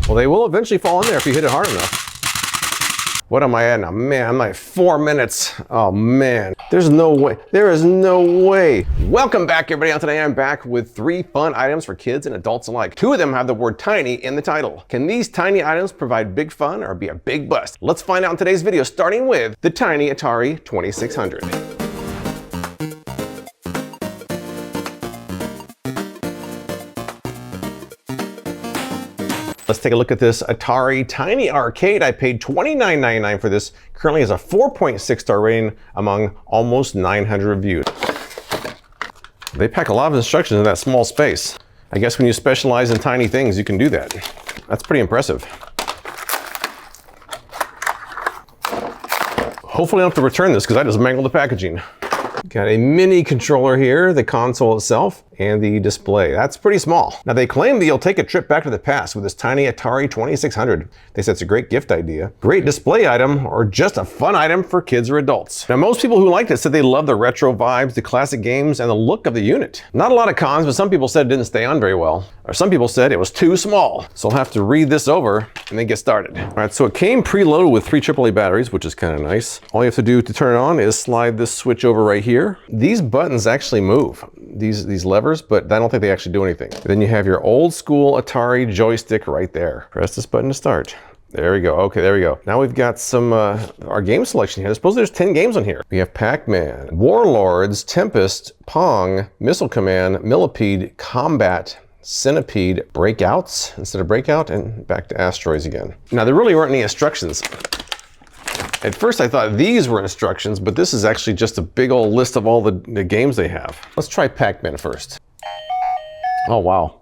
Well, they will eventually fall in there if you hit it hard enough. What am I at now? Man, I'm like 4 minutes. Oh man, there's no way. There is no way. Welcome back, everybody. And today I'm back with 3 fun items for kids and adults alike. 2 of them have the word tiny in the title. Can these tiny items provide big fun or be a big bust? Let's find out in today's video, starting with the tiny Atari 2600. Let's take a look at this Atari Tiny Arcade. I paid $29.99 for this. Currently has a 4.6 star rating among almost 900 reviews. They pack a lot of instructions in that small space. I guess when you specialize in tiny things, you can do that. That's pretty impressive. Hopefully I don't have to return this because I just mangled the packaging. Got a mini controller here, the console itself, and the display. That's pretty small. Now they claim that you'll take a trip back to the past with this tiny Atari 2600. They said it's a great gift idea, great display item, or just a fun item for kids or adults. Now most people who liked it said they love the retro vibes, the classic games, and the look of the unit. Not a lot of cons, but some people said it didn't stay on very well. Or some people said it was too small. So I'll have to read this over and then get started. All right, so it came preloaded with 3 AAA batteries, which is kind of nice. All you have to do to turn it on is slide this switch over right here. These buttons actually move, these levers, but I don't think they actually do anything. Then you have your old school Atari joystick right there. Press this button to start. There we go. Okay, there we go. Now we've got some our game selection here. I suppose there's 10 games on here. We have Pac-Man, Warlords, Tempest, Pong, Missile Command, Millipede, Combat, Centipede, Breakouts instead of Breakout, and back to Asteroids again. Now there really weren't any instructions. At first I thought these were instructions, but this is actually just a big old list of all the games they have. Let's try Pac-Man first. Oh wow.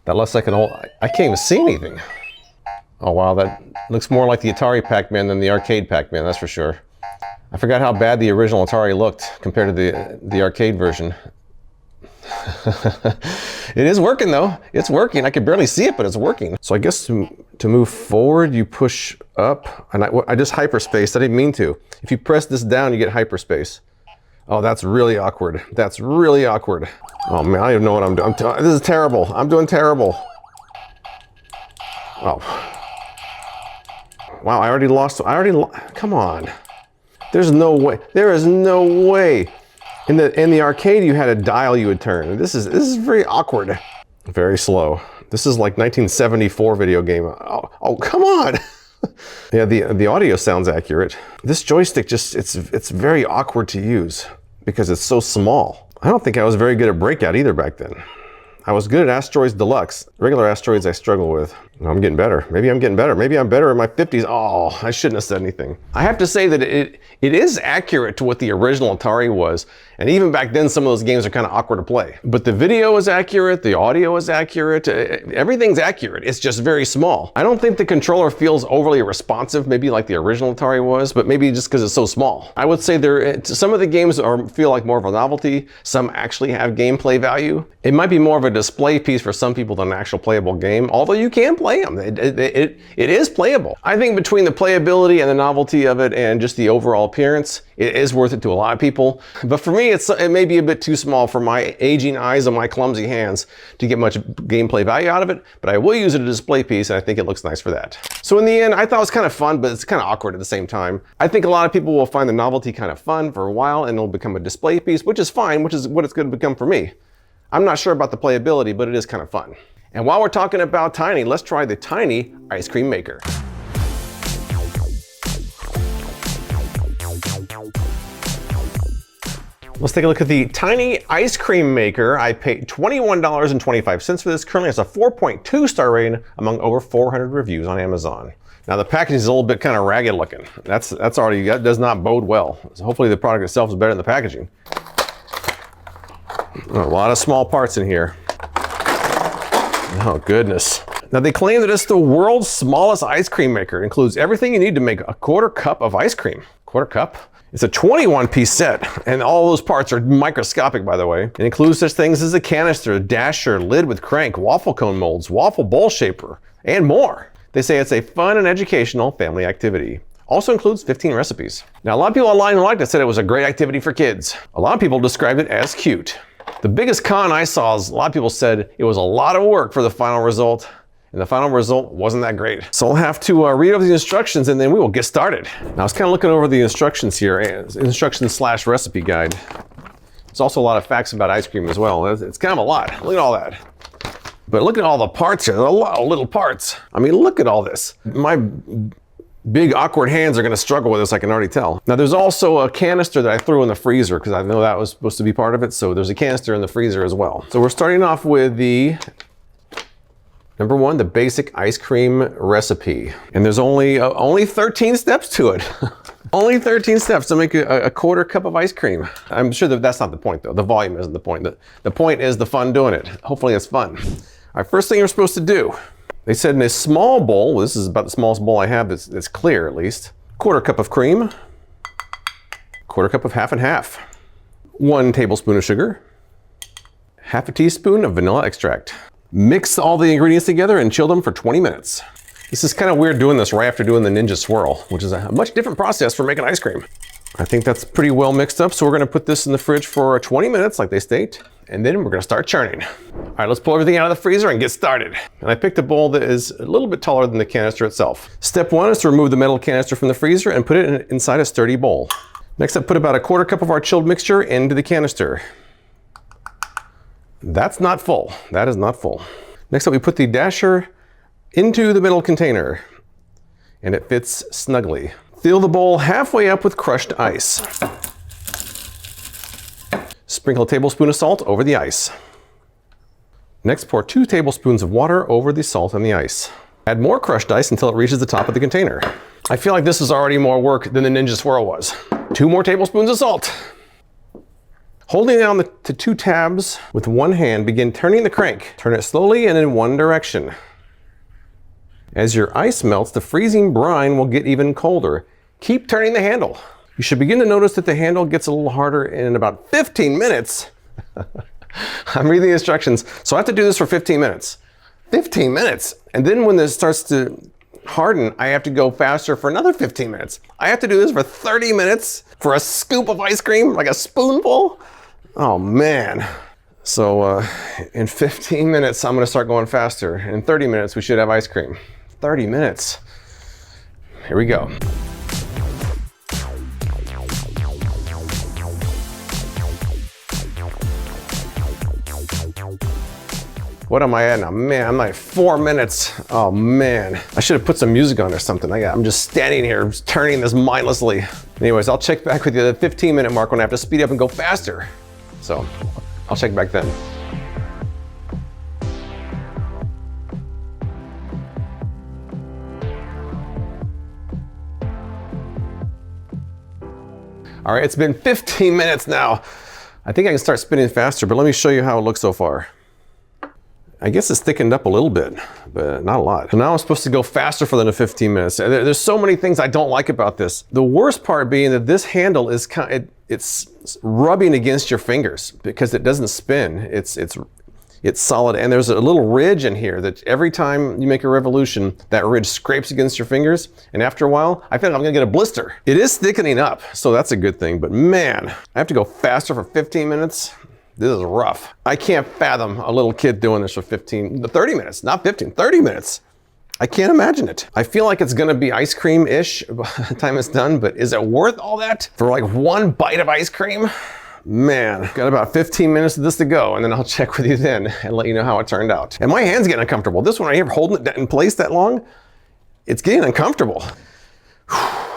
That last second hold, I can't even see anything. Oh wow, that looks more like the Atari Pac-Man than the arcade Pac-Man, that's for sure. I forgot how bad the original Atari looked compared to the arcade version. It is working though. It's working. I can barely see it, but it's working. So I guess to move forward, you push up, and I just hyperspaced. I didn't mean to. If you press this down, you get hyperspace. Oh, that's really awkward. That's really awkward. Oh man, I don't even know what I'm doing. This is terrible. I'm doing terrible. Oh. Wow, I already lost. Come on. There's no way. There is no way. In the arcade, you had a dial you would turn. This is very awkward. Very slow. This is like 1974 video game. Oh come on. Yeah, the audio sounds accurate. This joystick just, it's very awkward to use because it's so small. I don't think I was very good at Breakout either back then. I was good at Asteroids Deluxe. Regular Asteroids I struggle with. I'm getting better. Maybe I'm getting better. Maybe I'm better in my 50s. Oh, I shouldn't have said anything. I have to say that it is accurate to what the original Atari was. And even back then, some of those games are kind of awkward to play. But the video is accurate. The audio is accurate. Everything's accurate. It's just very small. I don't think the controller feels overly responsive, maybe like the original Atari was, but maybe just because it's so small. I would say some of the games feel like more of a novelty. Some actually have gameplay value. It might be more of a display piece for some people than an actual playable game, although you can play them. It is playable. I think between the playability and the novelty of it and just the overall appearance, it is worth it to a lot of people. But for me, it may be a bit too small for my aging eyes and my clumsy hands to get much gameplay value out of it, but I will use it as a display piece and I think it looks nice for that. So in the end, I thought it was kind of fun, but it's kind of awkward at the same time. I think a lot of people will find the novelty kind of fun for a while and it'll become a display piece, which is fine, which is what it's going to become for me. I'm not sure about the playability, but it is kind of fun. And while we're talking about tiny, let's try the tiny ice cream maker. Let's take a look at the tiny ice cream maker. I paid $21.25 for this. Currently has a 4.2 star rating among over 400 reviews on Amazon. Now the packaging is a little bit kind of ragged looking. That does not bode well. So hopefully the product itself is better than the packaging. A lot of small parts in here. Oh goodness. Now they claim that it's the world's smallest ice cream maker. It includes everything you need to make a 1/4 cup of ice cream. 1/4 cup? It's a 21-piece set, and all those parts are microscopic, by the way. It includes such things as a canister, a dasher, lid with crank, waffle cone molds, waffle bowl shaper, and more. They say it's a fun and educational family activity. Also includes 15 recipes. Now, a lot of people online who liked it said it was a great activity for kids. A lot of people described it as cute. The biggest con I saw is a lot of people said it was a lot of work for the final result, and the final result wasn't that great. So I'll have to read over the instructions and then we will get started. Now I was kind of looking over the instructions here, instructions/recipe guide. There's also a lot of facts about ice cream as well. It's kind of a lot. Look at all that. But look at all the parts here. There's a lot of little parts. I mean, look at all this. My big awkward hands are gonna struggle with this, I can already tell. Now there's also a canister that I threw in the freezer because I know that was supposed to be part of it. So there's a canister in the freezer as well. So we're starting off with the number 1, the basic ice cream recipe. And there's only 13 steps to it. Only 13 steps to make a quarter cup of ice cream. I'm sure that that's not the point though. The volume isn't the point. The point is the fun doing it. Hopefully it's fun. All right, first thing you're supposed to do, they said in a small bowl, this is about the smallest bowl I have that's clear at least, quarter cup of cream, quarter cup of half and half, 1 tablespoon of sugar, half a teaspoon of vanilla extract. Mix all the ingredients together and chill them for 20 minutes. This is kind of weird doing this right after doing the Ninja Swirl, which is a much different process for making ice cream. I think that's pretty well mixed up, so we're gonna put this in the fridge for 20 minutes like they state, and then we're gonna start churning. All right, let's pull everything out of the freezer and get started. And I picked a bowl that is a little bit taller than the canister itself. Step 1 is to remove the metal canister from the freezer and put it inside a sturdy bowl. Next up, put about a quarter cup of our chilled mixture into the canister. That's not full, that is not full. Next up, we put the dasher into the metal container, and it fits snugly. Fill the bowl halfway up with crushed ice. Sprinkle a tablespoon of salt over the ice. Next, pour 2 tablespoons of water over the salt and the ice. Add more crushed ice until it reaches the top of the container. I feel like this is already more work than the Ninja Swirl was. 2 more tablespoons of salt. Holding down the 2 tabs with one hand, begin turning the crank. Turn it slowly and in one direction. As your ice melts, the freezing brine will get even colder. Keep turning the handle. You should begin to notice that the handle gets a little harder in about 15 minutes. I'm reading the instructions, so I have to do this for 15 minutes. 15 minutes! And then when this starts to harden, I have to go faster for another 15 minutes. I have to do this for 30 minutes for a scoop of ice cream, like a spoonful? Oh man. So in 15 minutes, I'm gonna start going faster. In 30 minutes, we should have ice cream. 30 minutes. Here we go. What am I at now? Man, I'm like 4 minutes. Oh man. I should have put some music on or something. I'm just standing here turning this mindlessly. Anyways, I'll check back with you at the 15-minute mark when I have to speed up and go faster. So I'll check back then. All right, it's been 15 minutes now. I think I can start spinning faster, but let me show you how it looks so far. I guess it's thickened up a little bit, but not a lot. So now I'm supposed to go faster for the 15 minutes. There's so many things I don't like about this. The worst part being that this handle is it's rubbing against your fingers because it doesn't spin. It's solid, and there's a little ridge in here that every time you make a revolution, that ridge scrapes against your fingers, and after a while, I feel like I'm gonna get a blister. It is thickening up, so that's a good thing, but man, I have to go faster for 15 minutes. This is rough. I can't fathom a little kid doing this for 30 minutes, not 15, 30 minutes. I can't imagine it. I feel like it's gonna be ice cream-ish by the time it's done, but is it worth all that for like 1 bite of ice cream? Man, got about 15 minutes of this to go, and then I'll check with you then and let you know how it turned out. And my hand's getting uncomfortable. This one right here, holding it in place that long, it's getting uncomfortable.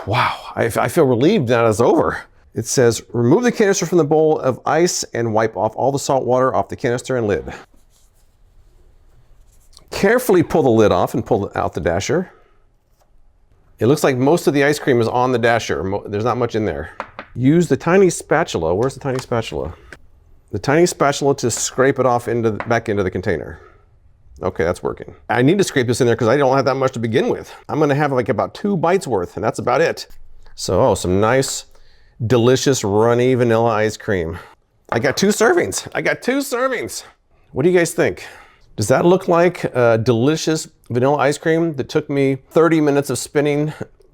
Wow, I feel relieved now it's over. It says, remove the canister from the bowl of ice and wipe off all the salt water off the canister and lid. Carefully pull the lid off and pull out the dasher. It looks like most of the ice cream is on the dasher. There's not much in there. Use the tiny spatula. Where's the tiny spatula? The tiny spatula to scrape it off back into the container. Okay, that's working. I need to scrape this in there because I don't have that much to begin with. I'm gonna have like about 2 bites worth, and that's about it. So, some nice, delicious, runny vanilla ice cream. I got 2 servings. I got 2 servings. What do you guys think? Does that look like a delicious vanilla ice cream that took me 30 minutes of spinning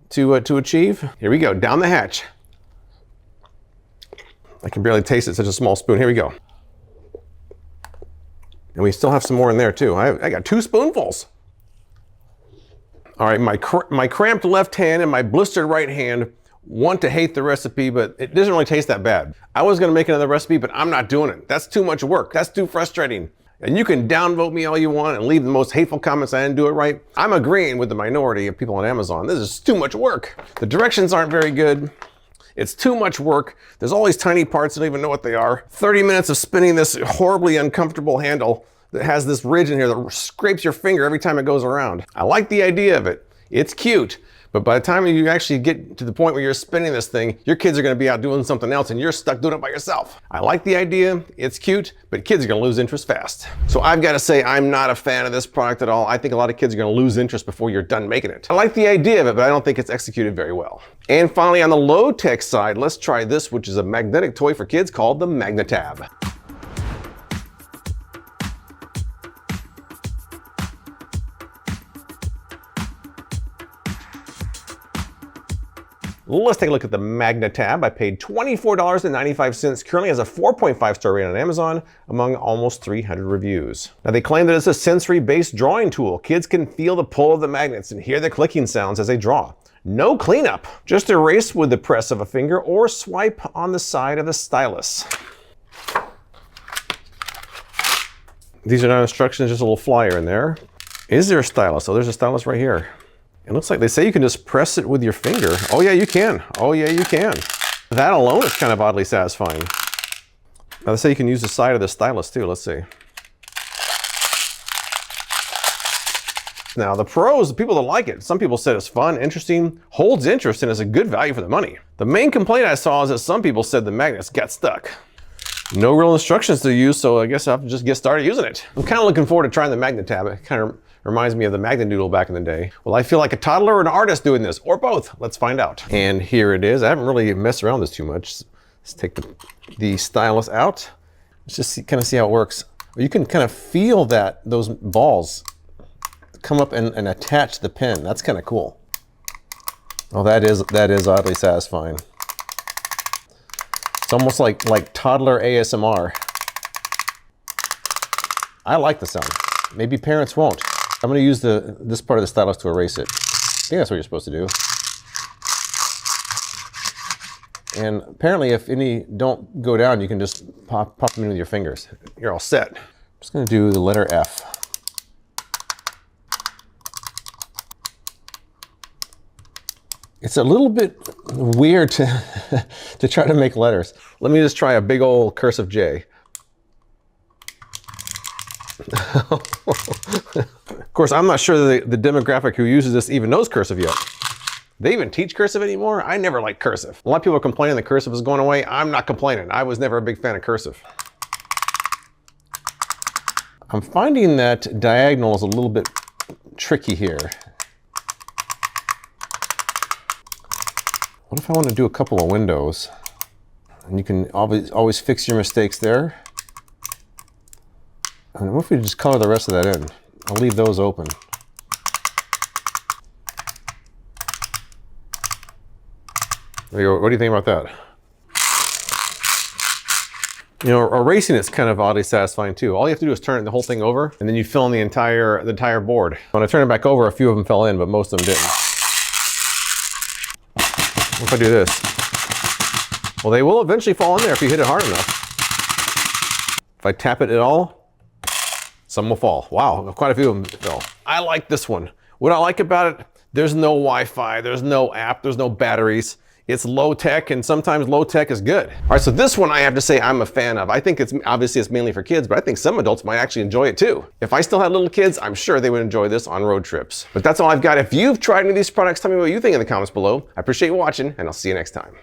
to achieve? Here we go, down the hatch. I can barely taste it, such a small spoon. Here we go. And we still have some more in there too. I got 2 spoonfuls. All right, my cramped left hand and my blistered right hand want to hate the recipe, but it doesn't really taste that bad. I was gonna make another recipe, but I'm not doing it. That's too much work. That's too frustrating. And you can downvote me all you want and leave the most hateful comments I didn't do it right. I'm agreeing with the minority of people on Amazon. This is too much work. The directions aren't very good. It's too much work. There's all these tiny parts, I don't even know what they are. 30 minutes of spinning this horribly uncomfortable handle that has this ridge in here that scrapes your finger every time it goes around. I like the idea of it. It's cute. But by the time you actually get to the point where you're spinning this thing, your kids are gonna be out doing something else and you're stuck doing it by yourself. I like the idea, it's cute, but kids are gonna lose interest fast. So I've gotta say, I'm not a fan of this product at all. I think a lot of kids are gonna lose interest before you're done making it. I like the idea of it, but I don't think it's executed very well. And finally, on the low-tech side, let's try this, which is a magnetic toy for kids called the Magnatab. Let's take a look at the Magnatab. I paid $24.95. Currently has a 4.5 star rating on Amazon among almost 300 reviews. Now they claim that it's a sensory-based drawing tool. Kids can feel the pull of the magnets and hear the clicking sounds as they draw. No cleanup. Just erase with the press of a finger or swipe on the side of the stylus. These are not instructions, just a little flyer in there. Is there a stylus? Oh, there's a stylus right here. It looks like they say you can just press it with your finger. Oh yeah, you can. Oh yeah, you can. That alone is kind of oddly satisfying. Now they say you can use the side of the stylus too. Let's see. Now the pros, the people that like it, some people said it's fun, interesting, holds interest, and is a good value for the money. The main complaint I saw is that some people said the magnets got stuck. No real instructions to use, so I guess I'll have to just get started using it. I'm kind of looking forward to trying the Magnatab. It kind of reminds me of the Magnadoodle back in the day. Will I feel like a toddler or an artist doing this, or both? Let's find out. And here it is. I haven't really messed around with this too much. Let's take the stylus out. Let's just kind of see how it works. You can kind of feel that those balls come up and attach the pen. That's kind of cool. Oh, that is oddly satisfying. It's almost like toddler ASMR. I like the sound. Maybe parents won't. I'm going to use this part of the stylus to erase it. I think that's what you're supposed to do. And apparently if any don't go down, you can just pop them in with your fingers. You're all set. I'm just going to do the letter F. It's a little bit weird to, to try to make letters. Let me just try a big old cursive J. Of course, I'm not sure the demographic who uses this even knows cursive yet. They even teach cursive anymore? I never liked cursive. A lot of people are complaining that cursive is going away. I'm not complaining. I was never a big fan of cursive. I'm finding that diagonal is a little bit tricky here. What if I want to do a couple of windows? And you can always fix your mistakes there. And what if we just color the rest of that in? I'll leave those open. There you go. What do you think about that? You know, erasing it's kind of oddly satisfying too. All you have to do is turn the whole thing over, and then you fill in the entire board. When I turn it back over, a few of them fell in, but most of them didn't. What if I do this? Well, they will eventually fall in there if you hit it hard enough. If I tap it at all, some will fall. Wow, quite a few of them fell. I like this one. What I like about it, there's no Wi-Fi, there's no app, there's no batteries. It's low tech, and sometimes low tech is good. All right, so this one I have to say I'm a fan of. I think it's mainly for kids, but I think some adults might actually enjoy it too. If I still had little kids, I'm sure they would enjoy this on road trips. But that's all I've got. If you've tried any of these products, tell me what you think in the comments below. I appreciate you watching, and I'll see you next time.